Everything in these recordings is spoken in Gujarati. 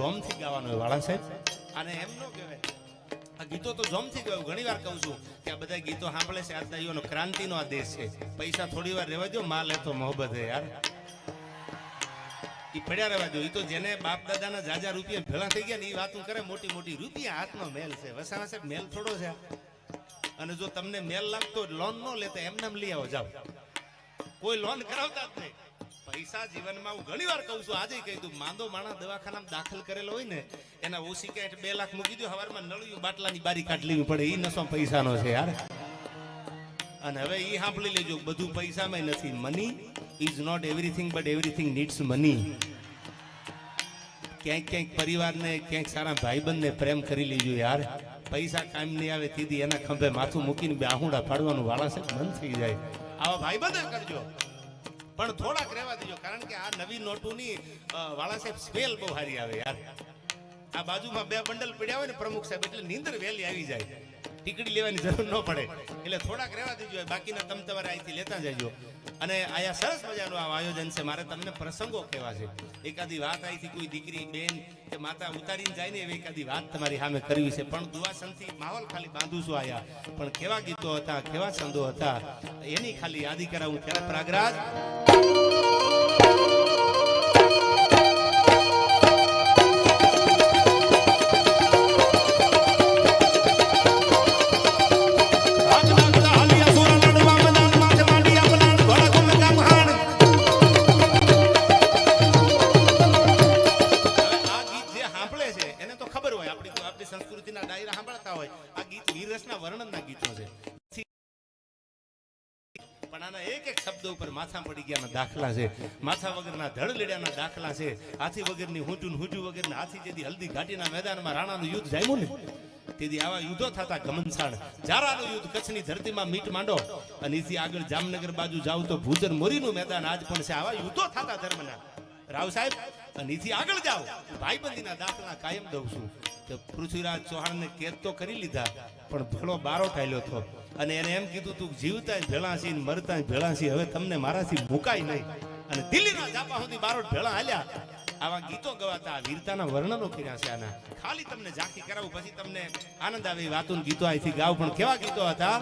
જોમથી ગાવાનું હોય વાળા સાહેબ. અને એમ ન કહેવાય આ ગીતો તો જોમથી ગાયું. ઘણી વાર કહું છું કે આ બધા ગીતો સાંભળે છે આજના યુવાનો, ક્રાંતિનો આ દેશ છે. પૈસા થોડી વાર રહેવા દો, માલ એ તો મોહબ્બત હે યાર. ઈ પડ્યા રહેવા દો. ઈ તો જેને બાપ દાદાના જાજા રૂપિયા ભેળા થઈ ગયા ને એ વાતું કરે મોટી મોટી. રૂપિયા હાથનો મેલ છે વસાવા સાહેબ, મેલ થોડો છે. અને જો તમને મેલ લાગતો લોન ન લેતા એમને લઈ આવો જાઓ. કોઈ લોન કરાવતા જ નહીં. પૈસા જીવનમાં હું ઘણી વાર કહું છું, આજે કહી દઉં, માંદો માણસ દવાખાનામાં દાખલ કરેલો હોય ને એના ઓછી કે 2 લાખ મૂકી દો, સવારમાં નળિયું બાટલાની બારી કાઢ લેવી પડે. એ નસો પૈસાનો છે યાર. અને હવે એ સાંભળી લેજો, બધું પૈસામાં નથી. Money is not everything but everything needs money. ક્યાંક ક્યાંક પરિવારને, ક્યાંક સારા ભાઈબંધને પ્રેમ કરી લેજો યાર. પૈસા કામ નહીં આવે તેથી એના ખંભે માથું મૂકીને બે આહુડા પાડવાનું વાળા છે મન થઈ જાય. આવા ભાઈબંધ કરજો, પણ થોડાક રહેવા દેજો. કારણ કે આ નવી નોટોની વાળા સાહેબ સ્મેલ બહુ સારી આવે યાર. આ બાજુમાં 2 બંડલ પડ્યા હોય ને પ્રમુખ સાહેબ, એટલે નીંદર વહેલી આવી જાય. ટીકડી લેવાની જરૂર ન પડે. એટલે થોડાક રહેવા દેજો, બાકીના તમે તમારે અહીંથી લેતા જજો. અને આયા સરસ મજાનું આ આયોજન છે. મારે તમને પ્રસંગો કહેવા છે. એકાદી વાત અહીંથી કોઈ દીકરી બેન કે માતા ઉતારીને જાય ને એવી એકાદી વાત તમારી સામે કરવી છે. પણ દુઆસનથી માહોલ ખાલી બાંધું છું આયા. પણ કેવા ગીતો હતા, કેવા છંદો હતા, એની ખાલી યાદી કરાવું. ત્યારે પ્રાગરાજ સંસ્કૃતિના ડાયરા સાંભળતા હોય. આ ગીત વીરરસના વર્ણનના ગીતો છે. પણ આના એક એક શબ્દ ઉપર માથા પડી ગયાના દાખલા છે. માથા વગરના ધડ લેડાના દાખલા છે. હાથી વગરની હુંટું હુંજુ વગરના હાથી જેથી હલ્દી ઘાટીના મેદાનમાં રાણાનું યુદ્ધ જામ્યું ને તેથી આવા યુદ્ધો થતા ઘમનસાણ. જારાનું યુદ્ધ કચ્છની ધરતીમાં મીટ માંડો. અને એથી આગળ જામનગર બાજુ જાવ તો ભૂજર મોરીનું મેદાન આજ પણ છે. આવા યુદ્ધો થતા ધર્મના રાવ સાહેબ. અને એથી આગળ જાઓ ભાઈબંધીના દાખલા કાયમ દઉં છું. પૃથ્વીરાજ ચૌહાણને કેદ તો કરી લીધા, પણ ભેળો બારો ઠાલ્યો હતો. અને એને એમ કીધું તું જીવતા ભેળા છી ને મરતા ભેળા છી, હવે તમને મારાથી મુકાય નહીં. અને દિલ્હીના જાપા સુધી બારો ભેળા હાલ્યા. આવા ગીતો ગવાતા, વીરતાના વર્ણનો કર્યા છે આના. ખાલી તમને ઝાંખી કરાવું, પછી તમને આનંદ આવે એ વાતો ગીતો અહીંથી ગાવ. પણ કેવા ગીતો હતા.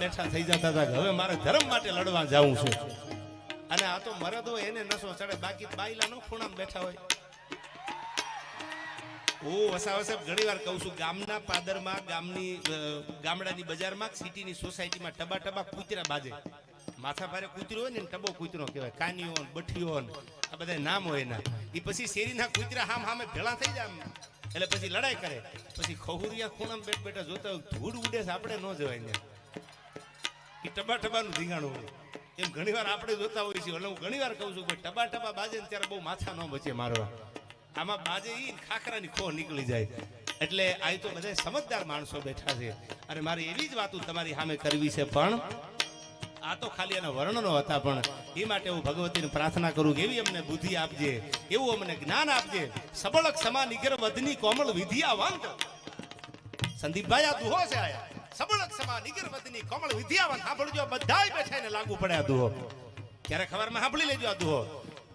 બેઠા થઈ જતા હતા. હવે મારે ધર્મ માટે લડવા જવું છે. અને આ તો મરદ હોય એને નસો ચડે, બાકી બાયલા નો ખૂણામાં બેઠા હોય. વસાવા ઘણી વાર કહું છું, ગામના પાદરમાં, ગામડાની બજારમાં, સિટીની સોસાયટીમાં ટબા ટબા કૂતરા બાજે. માથા ભારે કૂતરો હોય ને ટબો કૂતરો કહેવાય. કાનીઓ, બઠીઓ આ બધા નામ હોય એના. એ પછી શેરીના કૂતરા હામે ભેળા થઈ જાય. એટલે પછી લડાઈ કરે. પછી ખહુરિયા ખૂણામાં બેઠ બેઠા જોતા ધૂળ ઉડે છે, આપણે ન જવાય ને. એ ટબા ટબાનું ધીંગાણું હોય. એમ ઘણી વાર આપણે જોતા હોઈએ છીએ. એટલે હું ઘણી વાર કહું છું કે ટબા ટબા બાજે ને ત્યારે બહુ માથા ન બચે મારવા. આમાં બાજે ઈ ખાખરાની ખો નીકળી જાય. એટલે આ તો બધા સમજદાર માણસો બેઠા છે. અને મારે એવી જ વાતો તમારી સામે કરવી છે. પણ આ તો ખાલી એના વર્ણનો હતા. પણ એ માટે હું ભગવતીને પ્રાર્થના કરું કે એવી અમને બુદ્ધિ આપજે, એવું અમને જ્ઞાન આપજે. સબળક સમા નિગર વધની કોમળ વિધિયાવંત. સંદીપભાઈ આ દુહો છે. આયા સબળક સમા નિગર વધની કોમળ વિધિયાવંત. સાંભળજો, બધાય બેઠા ને લાગુ પડે આ દુહો. ક્યારે ખબરમાં સાંભળી લેજો આ દુહો.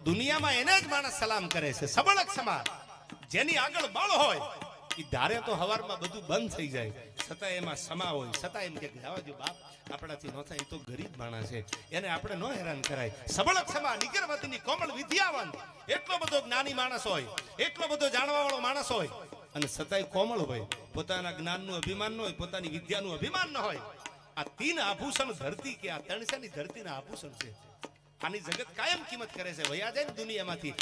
દુનિયામાં એને જ માણસ સલામ કરે છે સબળક સમા. જેની આગળ બળ હોય એ ધારે તો હવારમાં બધું બંધ થઈ જાય, છતાં એમાં સમા હોય, છતાં એમ કે જવા દો બાપ, આપણાથી ન થાય, એ તો ગરીબ માણસ છે, એને આપણે ન હેરાન કરાય. સબળક સમા નિગરવતીની કોમળ વિદ્યાવાન, એટલો બધો જ્ઞાની માણસ હોય, એટલો બધો જાણવા વાળો માણસ હોય, અને છતાંય કોમળ હોય, પોતાના જ્ઞાનનું અભિમાન ન હોય, પોતાની વિદ્યાનું અભિમાન ન હોય. આ 3 આભૂષણ ધરતી કે આ 300ની ધરતીના આભૂષણ છે. આની જગત કાયમ કિંમત કરે છે. વયા જાય ને દુનિયામાંથી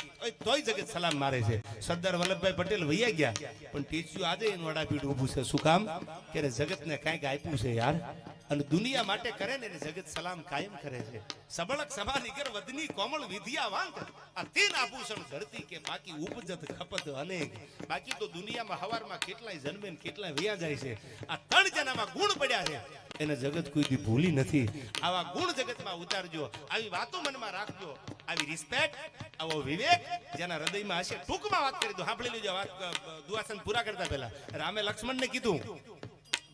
તોય જગત સલામ મારે છે. સરદાર વલ્લભભાઈ પટેલ વયા ગયા, પણ ટીચ્યું આજે એનું વડાપીઠ ઊભું છે. શું કામ? કે જગતને કાંઈક આપ્યું છે યાર, અને દુનિયા માટે કરે ને જગત સલામ કાયમ કરે છે. સબળક સભા નિગર વધની કોમળ વિદ્યાવાંત, આ 3 આભૂષણ ધરતી કે બાકી ઉપજત ખપત અનેક. બાકી તો દુનિયામાં હવારમાં કેટલાય જન્મે ને કેટલાય વયા જાય છે. આ 3 જણામાં ગુણ પડ્યા છે, એને જગત કોઈ દી ભૂલી નથી. આવા ગુણ જગતમાં ઉતારજો, આવી વાતો મનમાં રાખજો, આવી રિસ્પેક્ટ, આવો વિવેક જેના હૃદયમાં હશે. ટૂંકમાં વાત કરી દો, સાંભળી લેજો વાત. દુઆસન પૂરા કરતા પહેલા રામે લક્ષ્મણને કીધું,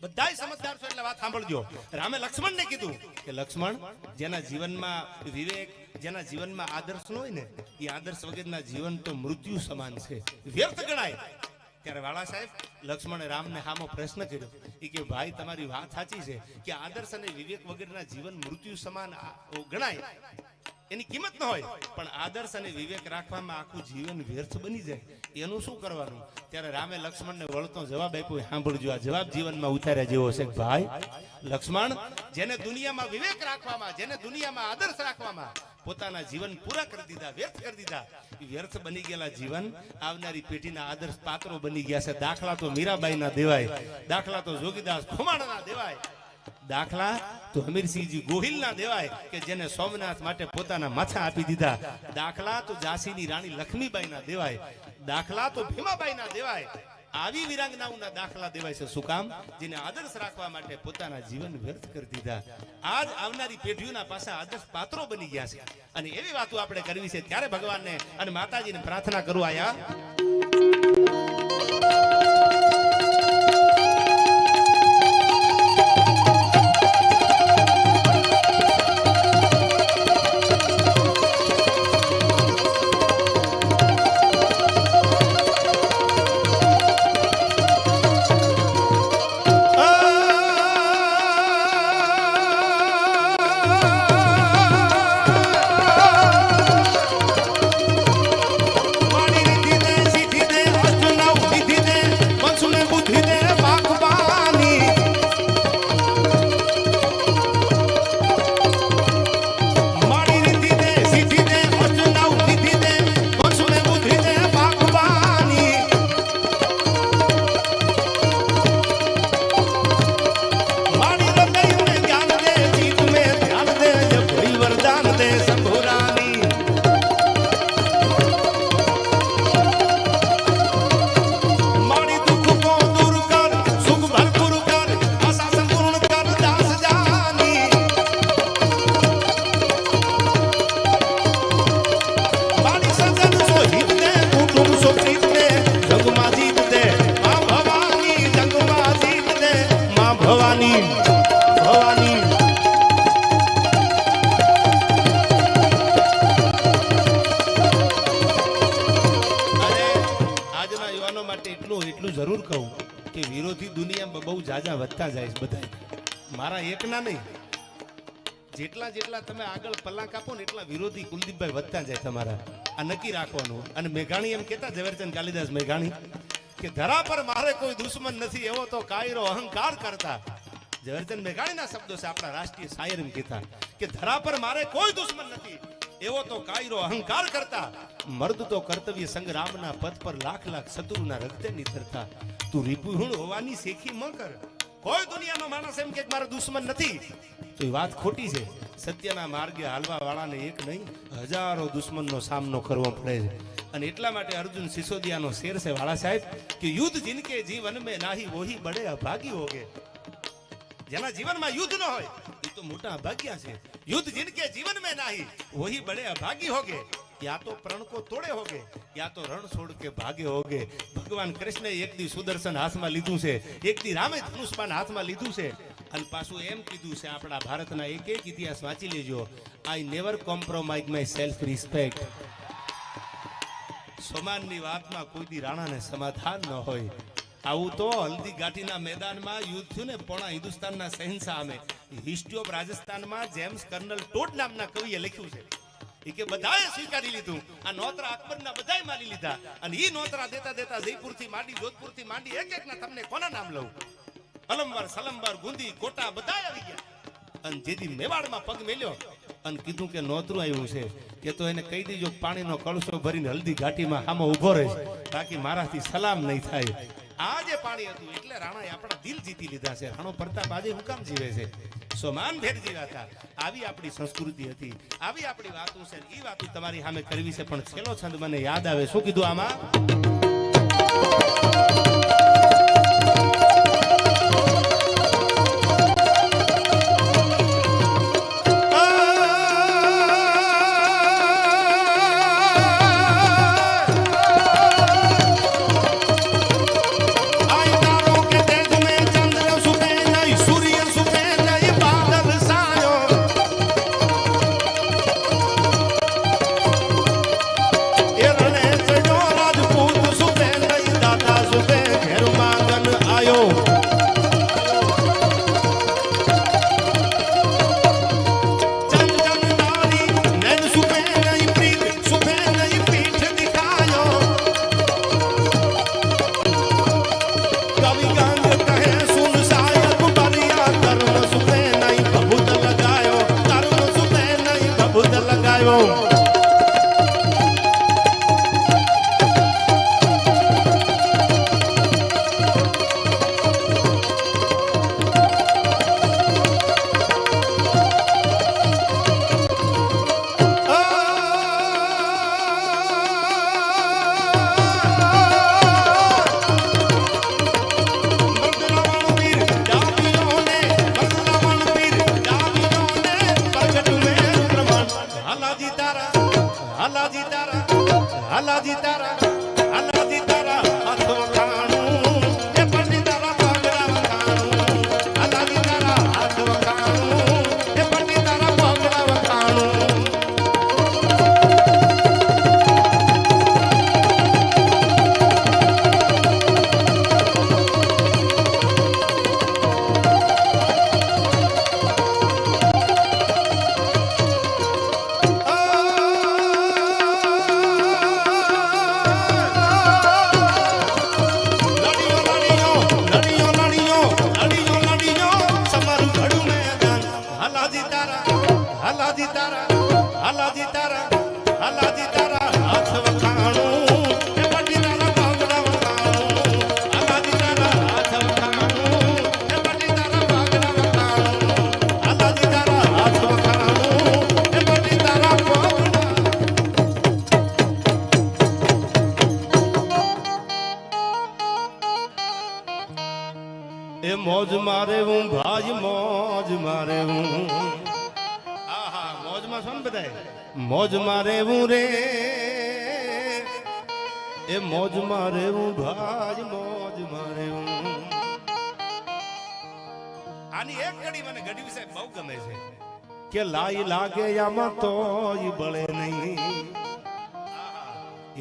બધાય સમજદાર છો એટલે વાત સાંભળજો. રામે લક્ષ્મણને કીધું કે લક્ષ્મણ, જેના જીવનમાં વિવેક, જેના જીવનમાં આદર્શ ન હોય ને, એ આદર્શ વગરના જીવન તો મૃત્યુ સમાન છે, વ્યર્થ ગણાય. ત્યારે વાળા સાહેબ લક્ષ્મણે રામને સામો પ્રશ્ન કર્યો, એ કે ભાઈ તમારી વાત સાચી છે કે આદર્શ અને વિવેક વગરના જીવન મૃત્યુ સમાન ગણાય, એની કિંમત ન હોય, પણ આદર્શ અને વિવેક રાખવામાં આખું જીવન વ્યર્થ બની જાય, એનું શું કરવાનું? ત્યારે રામે લક્ષ્મણને વળતો જવાબ આપ્યો. સાંભળજો, આ જવાબ જીવનમાં ઉતાર્યા જેવો છે. ભાઈ લક્ષ્મણ, જેને દુનિયામાં વિવેક રાખવામાં, જેને દુનિયામાં આદર્શ રાખવામાં પોતાના જીવન પૂરા કરી દીધા, વ્યર્થ કરી દીધા, એ વ્યર્થ બની ગયેલા જીવન આવનારી પેઢીના આદર્શ પાત્રો બની ગયા છે. દાખલા તો મીરાબાઈના દેવાય, દાખલા તો જોગીદાસ ખુમાણના દેવાય, દાખલા તો હમીરસિંહજી ગોહિલના દેવાય કે જેને સોમનાથ માટે પોતાના માથા આપી દીધા, દાખલા તો ઝાંસીની રાણી લક્ષ્મીબાઈના દેવાય, દાખલા તો ભીમાબાઈના દેવાય. આવી વિરાંગનાઓના દાખલા દેવાય છે. શું કામ? જેને આદર્શ રાખવા માટે પોતાના જીવન વ્યર્થ કરી દીધા. આજ આવનારી પેઢીઓના પાછા આદર્શ પાત્રો બની ગયા છે, અને એવી વાતો આપણે કરવી છે. ત્યારે ભગવાનને અને માતાજીને પ્રાર્થના કરું આયા. એટલું જરૂર કહું કે વિરોધી દુનિયામાં બહુ જાજા વધતા જાય છે બધા, મારા એકના નહીં. જેટલા જેટલા તમે આગળ પલ્લા કાપો ને એટલા વિરોધી કુલદીપભાઈ વધતા જાય તમારા. આ નક્કી રાખવાનું. અને મેઘાણી એમ કહેતા, ઝવેરચંદ કાલિદાસ મેઘાણી, કે ધરા પર મારે કોઈ દુશ્મન નથી, એવો તો કાયરો અહંકાર કરતા. ઝવેરચંદ મેઘાણીના શબ્દો છે, આપણા રાષ્ટ્રીય શાયર એમ કહેતા કે ધરા પર મારે કોઈ દુશ્મન નથી, એવો તો કાયરો અહંકાર કરતા. મર્દ તો કર્તવ્ય સંગ્રામના પદ પર લાખ લાખ શત્રુના રક્તે નિતરતા. તું રિપુહુણ હોવાની શેખી ન કર. કોઈ દુનિયાનો માણસ એમ કે મારો દુશ્મન નથી તો એ વાત ખોટી છે. સત્યના માર્ગે હાલવા વાળાને એક નહીં હજારો દુશ્મનનો સામનો કરવો પડે છે. અને એટલા માટે અર્જુન સિસોદિયાનો શેર છે વાળા સાહેબ કે યુદ્ધ જિનકે જીવન में नाही वही बड़े अभागी होगे. જેના જીવનમાં યુદ્ધ ન હોય એ તો મોટા અભાગ્યા છે. युद्ध जिनके जीवन में नहीं वही बड़े अभागी होगे. या तो प्रण को तोड़े होगे या तो रण छोड़ के भागे होगे. भगवान कृष्ण एक दी सुदर्शन हाथ में लीधुं छे, एक दी रामे धनुष बाण हाथ में लीधुं छे. અને પાછું એમ કીધું છે આપણા ભારતના એક એક ઇતિહાસ વાંચી લેજો, I never compromise my self respect. સમાનની વાતમાં કોઈ દી રાણાને સમાધાન ન હોય. આવું તો હલ્દી ઘાટીના મેદાનમાં યુદ્ધ થયું ને પોણા હિન્દુસ્તાનના શહેનશાહ સામે. હિસ્ટ્રી ઓફ રાજસ્થાનમાં જેમ્સ કર્નલ ટોડ નામના કવિએ લખ્યું છે કે બધાએ સ્વીકારી લીધું, આ નોતરા અકબરના બધાએ માની લીધા, અને ઈ નોતરા દેતા દેતા જયપુરથી માંડી જોધપુરથી માંડી એક એક ના તમને કોના નામ લઉં, અલમવાર સલમવાર ગુંદી કોટા બધા આવી ગયા. અને જેથી મેવાડમાં પગ મેલ્યો અને કીધું કે નોતરું આવ્યું છે કે તો એને કહી દીજો પાણીનો કળશો ભરીને હલ્દી ઘાટીમાં સામે ઉભો રહીશ, બાકી મારાથી સલામ નહીં થાય. આ જે પાણી હતું એટલે રાણાએ આપણા દિલ જીતી લીધા છે. રાણો પ્રતાપ આજે હું કામ જીવે છે? સોમાન ભેર જીવ્યા હતા. આવી આપણી સંસ્કૃતિ હતી, આવી આપણી વાતો છે. એ વાતો તમારી સામે કરવી છે, પણ છેલ્લો છંદ મને યાદ આવે. શું કીધું આમાં? મોજ મારે હું ભાઈ મોજ મારે હું. આહા મોજમાં છો ને બધાય? મોજ મારે હું રે એ મોજ મારે હું ભાઈ મોજ મારે હું. આની એક ઘડી મને ગઢવી સાહેબ બહુ ગમે છે કે લાઈ લાગે આમાં તોય બળે નહીં,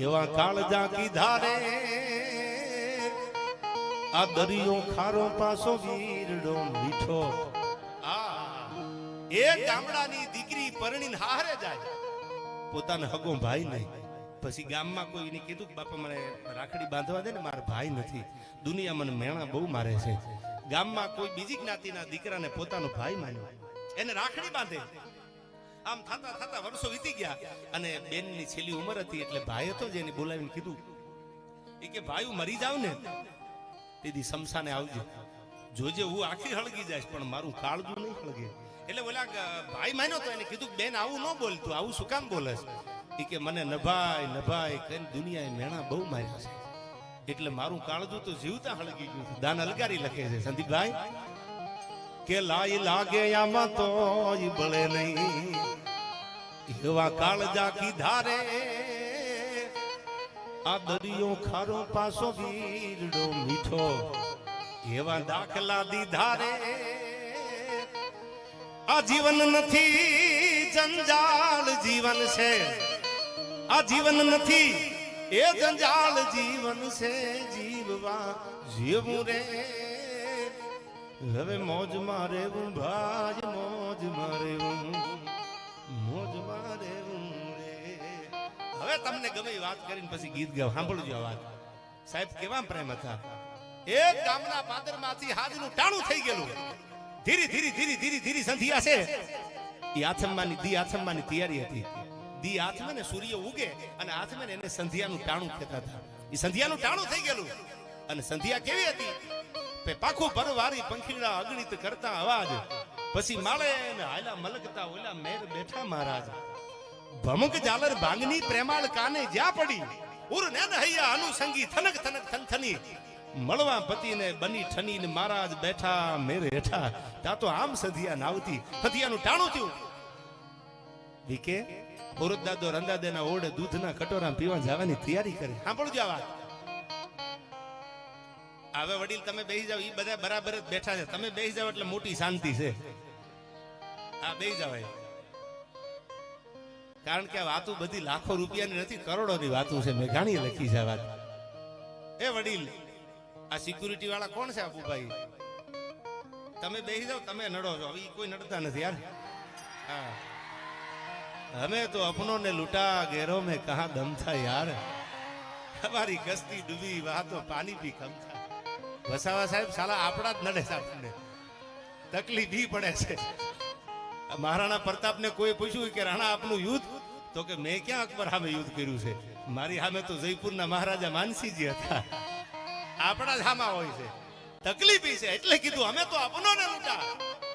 એવા કાળજા કીધા રે આ દરિયો ખારો પાસો વીરડો મીઠો. એ ગામડાની દીકરી પરણીને હારે જાય, પોતાનો હગો ભાઈ નહીં. પછી ગામમાં કોઈને કીધું કે બાપા મને રાખડી બાંધવા દે ને, મારા ભાઈ નથી, દુનિયા મને મેણા બહુ મારે છે. ગામમાં કોઈ બીજી જ્ઞાતિના દીકરાને પોતાનો ભાઈ માન્યો, એને રાખડી બાંધે. આમ થતા થતા વર્ષો વીતી ગયા અને બેનની છેલ્લી ઉંમર હતી એટલે ભાઈ હતો જ એને બોલાવીને કીધું એ કે ભાઈ હું મરી જાવ ને તેથી શમશાને આવજો, જોજે હું આખી હળગી જાય પણ મારું કાળજું નહીં હળગે. એટલે બોલા ભાઈ માન્યો તો એને કીધું બેન આવું ન બોલતું, આવું શું કામ બોલે છે? કે મને નભાઈ નભાઈ કઈ દુનિયાએ મેણા બહુ માર્યા છે એટલે મારું કાળજું તો જીવતા હળગી ગયું. દાન અલગારી લખે છે સંદીપભાઈ કે લાઈ લાગે આમાં તો બળે નહીં, એવા કાળજા કીધા રે આ દરિયો ખારો પાસો વીરડો મીઠો, એવા દાખલા દીધા રે આ જીવન નથી જંજાળ જીવન છે, આ જીવન નથી એ જંજાળ જીવન છે, જીવવા જીવવું રે હવે મોજ મારે ભાઈ મોજ મારે મોજ મારે રે. હવે તમને ગમે વાત કરીને પછી ગીત ગાવ, સાંભળજો આ વાત. સાહેબ કેવા પ્રેમ હતા. એક ગામના પાદરમાંથી હાજનું ટાણું થઈ ગયેલું. ધીરે ધીરે ધીરે ધીરે ધીરે સંધિયા છે એ આથમવાની દી આથમવાની તૈયારી હતી. દી આથમે ને સૂર્ય ઉગે અને આથમે ને એને સંધિયાનું ટાણું કહેતા હતા. એ સંધિયાનું ટાણું થઈ ગયેલું. અને સંધિયા કેવી હતી? પાખું પરવારી પંખીડા અગણિત કરતા અવાજ, પછી માળે ને હાલા મલકતા ઓલા મેર બેઠા મહારાજ. ભમક જાલર ભાંગની પ્રેમાળ કાને જ્યાં પડી, ઉર ને હૈયા અનુસંગી થનક થનક થનથની, મળવા પતિને બની ઠની ને મહારાજ બેઠા મેરે હેઠા. તા તો આમ સંધિયા નાવતી. સંધિયાનું ટાણું થયું. દીકે ઓરત દાદો રંદાદેના ઓડે દૂધના કટોરા પીવા જવાની તૈયારી કરી. સાંભળજો આ વાત. હવે વડીલ તમે બેસી જાવ, એ બધા બરાબર જ બેઠા છે, તમે બેસી જાવ એટલે મોટી શાંતિ છે. હા બેસી જવાય, કારણ કે આ વાતો બધી લાખો રૂપિયાની નથી, કરોડોની વાતો છે. મેં ઘણી લખી છે આ વાત. એ વડીલ, આ સિક્યુરિટી વાળા કોણ છે અબુભાઈ? તમે બેસી જાવ, તમે નડો છો. હવે કોઈ નડતા નથી યાર. હા, હમે તો અપનો ને લૂટા ગેરો में कहां दम था यार, हमारी कश्ती डूबी वहां तो पानी भी कम था. વસાવા સાહેબ સાલા આપણા જ નડે છે, આપણને તકલીફ બી પડે છે. મહારાણા પ્રતાપને કોઈ પૂછ્યું કે રાણા આપનું યુદ્ધ, તો કે મેં ક્યાં અકબર સામે યુદ્ધ કર્યું છે, મારી સામે તો જયપુરના મહારાજા માનસીજી હતા. આપણા જ સામા હોય છે, તકલીફ છે. એટલે કીધું અમે તો અપનો ને લૂટા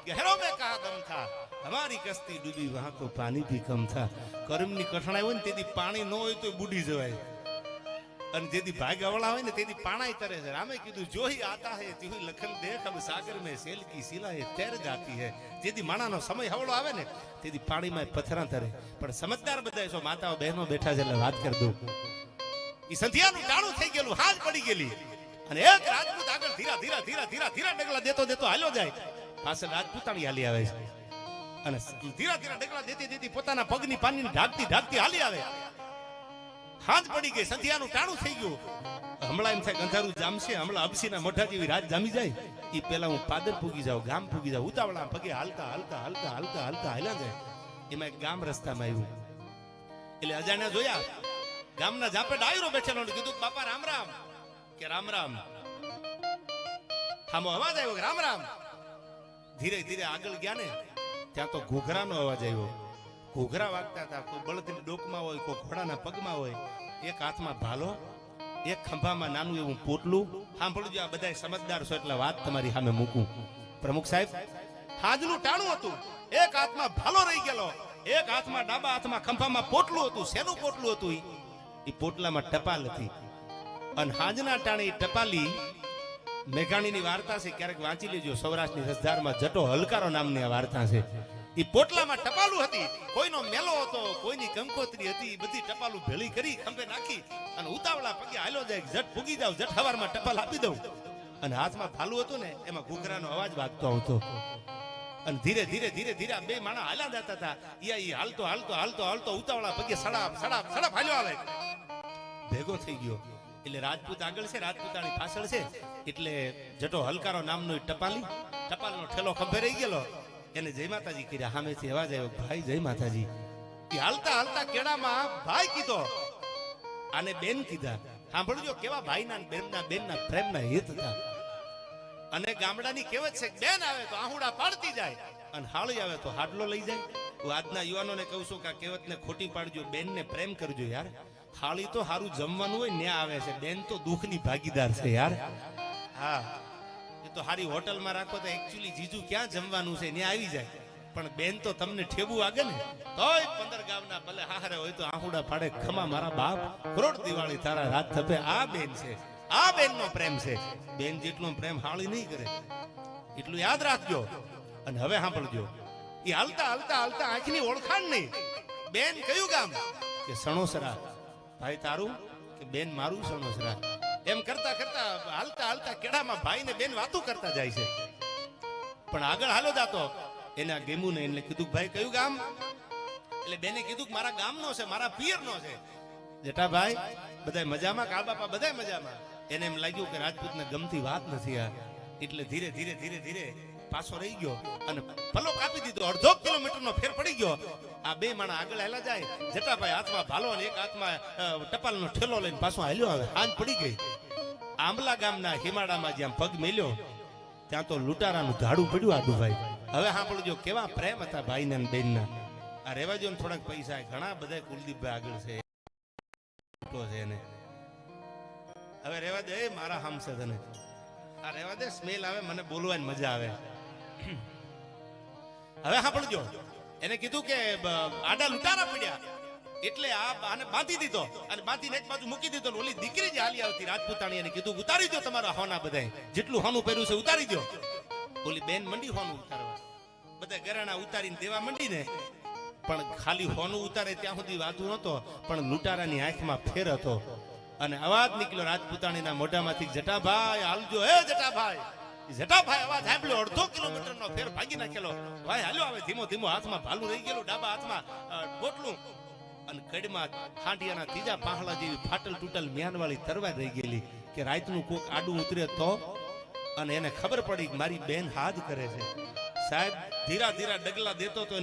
ગહેરો મેં કહા દમ થા, हमारी कश्ती डूबी वहां तो पानी भी कम था. કર્મની કઠણાઈ હોય ને તેથી પાણી ન હોય તો બુડી જવાય, અને જેથી ભાગ્યવાળા હોય ને તેથી પાણાઈ તરે છે. રામે કીધું જો ही आता है त्यों ही लखन देख अब सागर में सेल की शिला है तैर जाती है. જેથી માણાનો સમય હવળો આવે ને તેથી પાણીમાં પથરા તરે. પણ સમજદાર બધા છો, માતાઓ બહેનો બેઠા છે એટલે વાત કરી દઉં. ઈ સંધિયાનું ટાણું થઈ ગયેલું, હાજ પડી ગયેલી. અને એક રાજપૂત આગળ ધીરા ધીરા ધીરા ધીરા ધીરા ડગલા દેતો દેતો હાલ્યો જાય. પાછળ રાજપૂતાણી હાલી આવે છે અને ધીરા ધીરા ડગલા દેતી દેતી પોતાના પગની પાણીને ઢાંકતી ઢાંકતી હાલી આવે. હાથ પડી ગઈ, સંધિયાનું ટાણું થઈ ગયું. હમણાં એમ થાય ગંધારું જામશે, હમણાં અબસીના મોઢા જેવી રાત જામી જાય. એ પેલા હું પાદર પૂગી જાઉં, ગામ પૂગી જાઉં. ઉતાવળા પગે હાલતા હાલતા હાલતા હાલતા હાલતા હાલ્યા જાય. એમાં એક ગામ રસ્તામાં આવ્યું. એટલે અજાણ્યા જોયા, ગામના જાપે ડાયરો બેઠેલો, કીધું બાપા રામ રામ. કે રામ રામ. હામો અવાજ આવ્યો કે રામ રામ. ધીરે ધીરે આગળ ગયા ને ત્યાં તો ઘૂઘરાનો અવાજ આવ્યો. ઘૂઘરા વાગતા હતા. કોઈ બળદની ડોકમાં હોય, કોઈ ઘોડાના પગમાં હોય. એક હાથમાં ભાલો, એક ખંભામાં નાનું એવું પોટલું. સાંભળજો, આ બધા સમજદાર છો એટલે વાત તમારી સામે મૂકું. પ્રમુખ સાહેબ, હાજનું ટાણું હતું. એક હાથમાં ભાલો રહી ગયેલો, એક હાથમાં ડાબા હાથમાં ખંભામાં પોટલું હતું. શેનું પોટલું હતું? એ પોટલામાં ટપાલ હતી. અને હાજના ટાણે ટપાલી મેઘાણીની વાર્તા છે, ક્યારેક વાંચી લેજો. સૌરાષ્ટ્રની રસધારમાં જટો હલકારો નામની આ વાર્તા છે. એ પોટલામાં ટપાલું હતી. કોઈનો મેલો હતો, કોઈની કંકોત્રી હતી. બધી ટપાલું ભેળી કરી ખંભે નાખી અને ઉતાવળા પગે હાલ્યો જાય. જટ પૂગી જાવ, જટ હવારમાં ટપાલ આપી દઉં. અને હાથમાં ભાલું હતું ને એમાં ઘૂઘરાનો અવાજ વાગતો આવતો. અને ધીરે ધીરે ધીરે ધીરે બે માણા હાલ્યા જતા હતા. ઈ હાલતો હાલતો હાલતો હાલતો ઉતાવળા પગે સડાપ સડાપ સડાપ હાલ્યો આવે. ભેગો થઈ ગયો. એટલે રાજપૂત આગળ છે, રાજપૂતાણી પાછળ છે. એટલે જટો હલકારો નામનો ટપાલી, ટપાલનો ઠેલો ખંભે રહી ગયેલો. એને જય માતાજી કર્યા. સામેથી અવાજ આવ્યો, ભાઈ જય માતાજી. એ હાલતા હાલતા કેડામાં ભાઈ કીધો, આને બેન કીધા. સાંભળજો કેવા ભાઈના બેનના પ્રેમના હિત હતા. અને ગામડાની કહેવત છે, બેન આવે તો આહુડા પાડતી જાય અને હાળી આવે તો હાડલો લઈ જાય. હું આજના યુવાનોને કહું છું કે આ કહેવતને ખોટી પાડજો. બેનને પ્રેમ કરજો યાર. હાળી તો સારું જમવાનું હોય ન્યા આવે છે, બેન તો દુઃખની ભાગીદાર છે યાર. હા, એ તો હારી હોટલમાં રાખો તો એકચ્યુઅલી જીજુ ક્યાં જમવાનું છે ન્યા આવી જાય. પણ બેન તો તમને ઠેબું આગે ને તોય 15 ગામના ભલે હારે હોય તો આહુડા પાડે. ખમા મારા બાપ, કરોડ દિવાળી તારા રાત થપે. આ બેન છે, આ બેનનો પ્રેમ છે. બેન જેટલો પ્રેમ હાળી નહીં કરે, એટલું યાદ રાખજો. અને હવે સાંભળજો, એ હાલતા હાલતા હાલતા આંખની ઓળખાણ નહીં. બેન કયું ગામ? કે સણોસરા. ભાઈ તારું? કે બેન મારું સણોસરા. એમ કરતા કરતા હાલતા હાલતા કેડામાં ભાઈ ને બેન વાતું કરતા જાય છે. પણ આગળ હાલો જાતો એને આ ગેમું નહીં એટલે કીધું ભાઈ કયું ગામ એટલે બેને કીધું કે મારા ગામનો છે મારા પિયરનો છે જેઠાભાઈ બધાય મજામાં કા બાપા બધાય મજામાં એને એમ લાગ્યું કે રાજપૂતને ગમતી વાત નથી આ એટલે ધીરે ધીરે ધીરે ધીરે પાછો રહી ગયો અને પલો કાપી દીધો 1/2 કિલોમીટરનો ફેર પડી ગયો આ બે માણા આગળ હાલા જાય જેઠાભાઈ હાથમાં ભાલો અને એક હાથમાં ટપાલનો ઠેલો લઈને પાછો હાલ્યો આવે હાંજ પડી ગઈ આંબલા ગામના હિમાડામાં જ્યાં પગ મેલ્યો ત્યાં તો લૂંટારાનું ધાડું પડ્યું આડુભાઈ હવે સાંભળજો કેવા પ્રેમ હતા ભાઈના ને બેનના આ રેવા જો ને થોડાક પૈસા ઘણા બધા કુલદીપભાઈ આગળ છે એને હવે રેવા દે મારા હામ છે તને આ રેવા દે સ્મેલ આવે મને બોલવાની મજા આવે હવે સાંભળજો એને કીધું કે આડા લૂંટારા પડ્યા એટલે આને બાંધી દીધો અને બાંધીને એક બાજુ મૂકી દીધો ઓલી દીકરી જે હાલી આવતી રાજપૂતાણી એને કીધું ઉતારી દો તમારા હોના બધાય જેટલું હોનું પહેર્યું છે ઉતારી દો ઓલી બેન મંડી હોનું ઉતારવા બધા ગરાણા ઉતારીને દેવા મંડીને પણ ખાલી હોનું ઉતારે ત્યાં સુધી વાતું નતો પણ લૂંટારાની આંખમાં ફેર હતો અને અવાજ નીકળ્યો રાજપૂતાણીના મોઢામાંથી જટાભાઈ હાલજો હે જટાભાઈ જટાભાઈ અવાજ સાંભળ્યો 1/2 કિલોમીટરનો ફેર ભાગી નાખેલો ભાઈ હાલ્યો આવે ધીમો ધીમો હાથમાં ભાલું રહી ગયેલું ડાબા હાથમાં બોટલું અને કડમાં ખાંડિયાના ત્રીજા પાંહલા જેવી ફાટલ તૂટલ મ્યાનવાળી તરવાર રહી ગયેલી કે રાતનું કોક આડું ઉતરે તો અને એને ખબર પડી કે મારી બેન હાથ કરે છે સાહેબ ધીરા ધીરા ડગલા દેતો તો